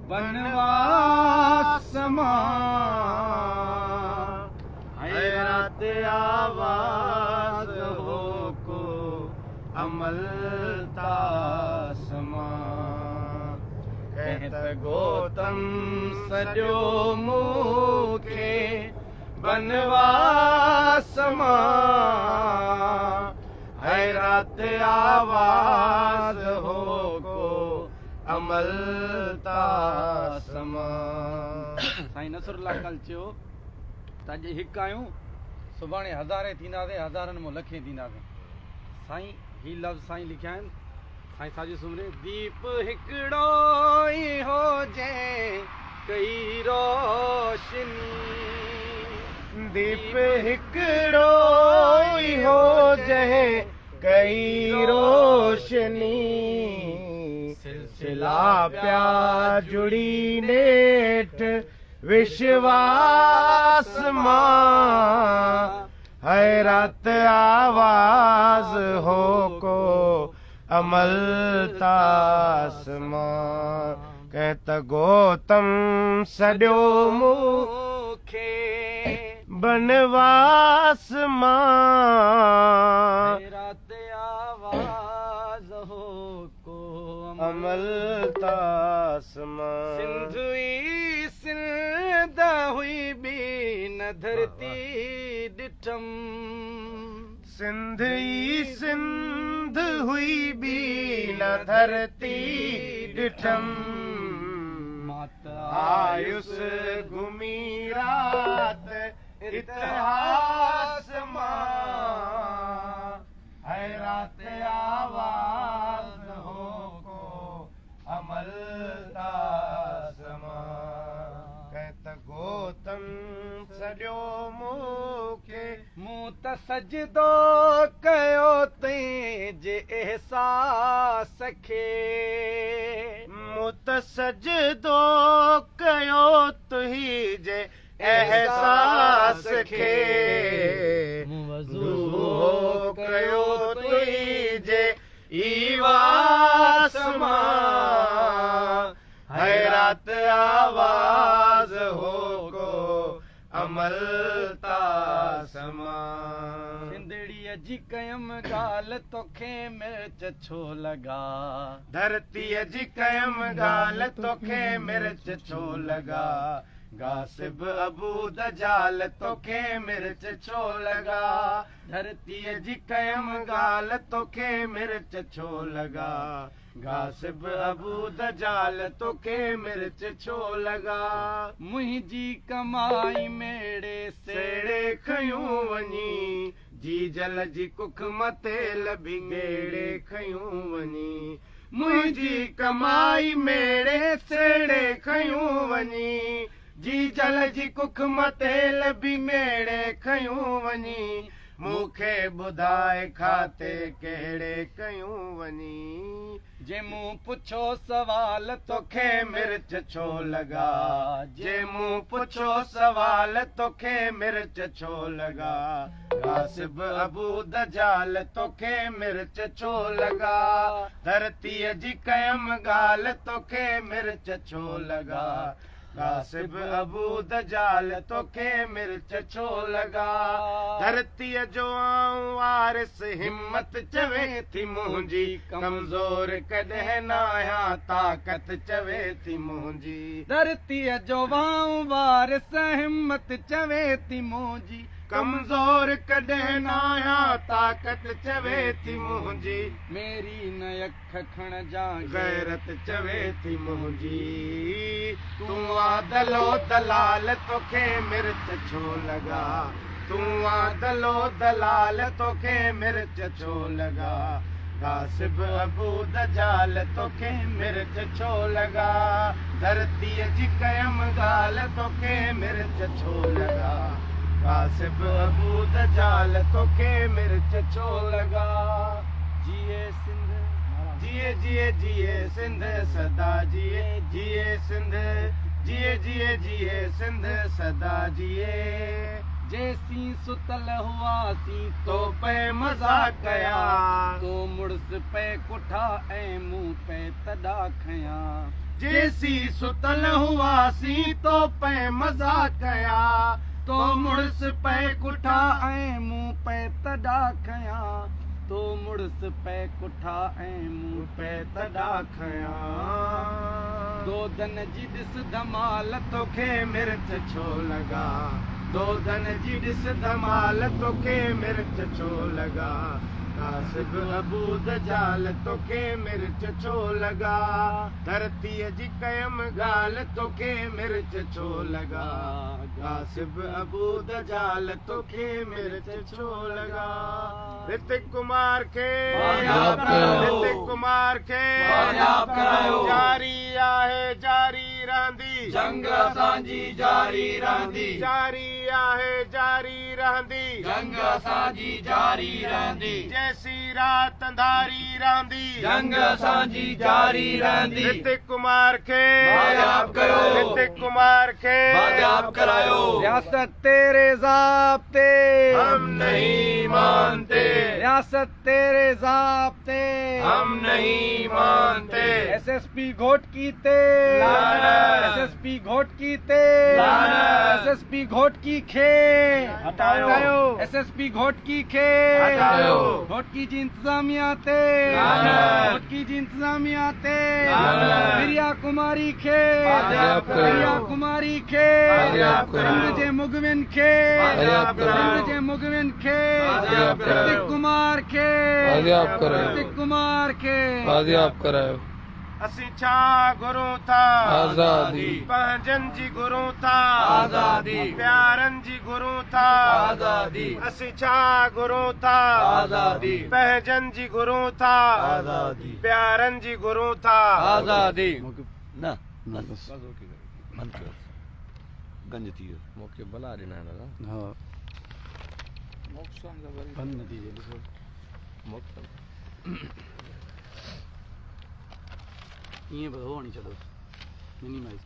बनवास हैरत आवाज हो को अमल तासमा कहत गौतम सॼो मूंखे बनवास हैरत आवाज हो को अमल तासमा। साईं नसरुल्लाह कल चयो त अॼु हिकु आहियूं सुभाणे हज़ारे थींदासीं हज़ारनि में लखे थींदासीं। साईं ही लफ़्ज़ साईं लिखिया आहिनि साईं साजी सुमरे दीप हिकिड़ो ई हुजे कई रोशनी दीप हिकिड़ो ई हुजे कई रोशनी सिलसिला प्या जुड़ी नेठ विश्वास हैरत आवाज हो को अमल तासमा कहत गौतम सॼो मूंखे बनवास हैरत आवाज हो को अमल तासमा। सिंध हुई सिंध हुई बी न धरती ॾिठम सिंध ई सिंध हुई बी न धरती ॾिठम मात आयुस घुमी रात इतिहास हैरत आवाज हो को अमल तासमा कहत गौतम सॼो मूंखे मूं त सजदो कयो तई जे एहसास खे मूं त सजदो कयो तुही जे एहसास खे वज़ू कयो तुही जे ईवास हैरत आवाज हो को अमल तासमा। सिंधड़ीअ जी कयम ॻाल्हि तोखे मिर्च छो लॻा धरतीअ जी कयम ॻाल्हि तोखे मिर्च छो लॻा गासिब अबू दजाल तोखे मिर्च छो लॻा धरतीअ जी कयम ॻाल्हि तोखे मिर्च छो लॻा गासिब अबू दजाल तोखे मिर्च छो लॻा मुंहिंजी कमाई मेड़े सेड़े खयूं वञी जी जल जी कुख मथे लभी गेड़े खयूं वञी मुंहिंजी कमाई मेड़े सेड़े खयूं वञी जी जल जी कुख मथे लभी मेड़े खयूं वञी मूंखे ॿुधाए खाते कहिड़े कयूं वञी जे मूं पुछो सवाल तोखे मिर्च छो लॻा जे मूं पुछो सवाल तोखे मिर्च छो लॻा गासिब अबू दजाल तोखे मिर्च छो लॻा धरतीअ जी कयम ॻाल्हि तोखे मिर्च छो लॻा गासिब अबू दजाल तोखे मिर्च छो लॻा धरतीअ जो आऊं वारिस हिम्मत चवे थी मुंहिंजी कमज़ोर कॾहिं न आहियां ताक़त चवे थी मुंहिंजी धरतीअ जो आऊं वारिस हिम्मत चवे थी मुंहिंजी कमज़ोर कॾहिं न आहियां ताक़त चवे थी मुंहिंजी मेरी न अख खण जा गैरत चवे थी मुंहिंजी तूं दलो दलाल तोखे मिर्च छो लॻा तूं दलो दलाल तोखे मिर्च छो लॻा गासिब अबू दजाल तोखे मिर्च छो लॻा धरतीअ जी कयम ॻाल्हि तोखे मिर्च छो लॻा गासिब अबू दजाल तोखे मिर्च छो लॻा जिए सिंध जिए जिए जिए सिंध सदा जिए जिए सिंध जिए जिए जिए सिंध सदा जिए जेसी सुतल हुआसी तो पे मज़ा कया तो मुड़स पे कुठा ऐं मूं पे तॾा खया जेसी सुतल हुआसी तो पे मज़ा कया तो मुड़स पे कुठा ऐं मुंह पे तॾा खया तो मुड़स पे कुठा ऐं मुंह पे तॾा खया दो दन जी ॾिस धमाल तोखे मिर्च छो लॻा दो दन जी ॾिस धमाल तोखे मिर्च छो लॻा कासिब अबू दजाल तोखे मिर्च छो लॻा धरतीअ जी कयम ॻाल्हि तोखे मिर्च छो लॻा कासिब अबू दजाल तोखे मिर्च छो लॻा ऋतिक कुमार खे ऋतिक कुमार खे जारी आहे जारी रहंदी जंग असांजी जारी रहंदी जारी आहे जारी रहंदी जंग असांजी जारी रहंदी जैसी रात अंधारी रहंदी जंग असांजी जारी रहंदी ऋतिक कुमार खे बायाब कयो ऋतिक कुमार खे बायाब करायो रियासत तेरे ज़ाब्ते हम नहीं मानते रियासत तेरे ज़ाब्ते हम नहीं मानते एसएसपी घोटकी ते एसएसपी घोटकी ते एसएसपी घोटकी खे हटायो एसएसपी घोटकी खे हटायो घोटकी जी इंतजामिया ते घोटकी जी इंतजामिया ते प्रिया कुमारी खे प्रिया कुमारी खे सिंध जे मुगविन खे सिंध जे मुगविन खे ऋतिक कुमार खे ऋतिक कुमार खे बाज़ियाब करायो असीं छा घुरूं था आज़ादी पंहिंजनि जी घुरूं था आज़ादी प्यारनि जी घुरूं था आज़ादी असीं छा घुरूं था आज़ादी पंहिंजनि जी घुरूं था आज़ादी प्यारनि जी घुरूं था आज़ादी न गंज थी वियो मूंखे भला ॾिना आहिनि हा बंदि न थी वियो ईअं बि हो हणी छॾो मिनिमाइज़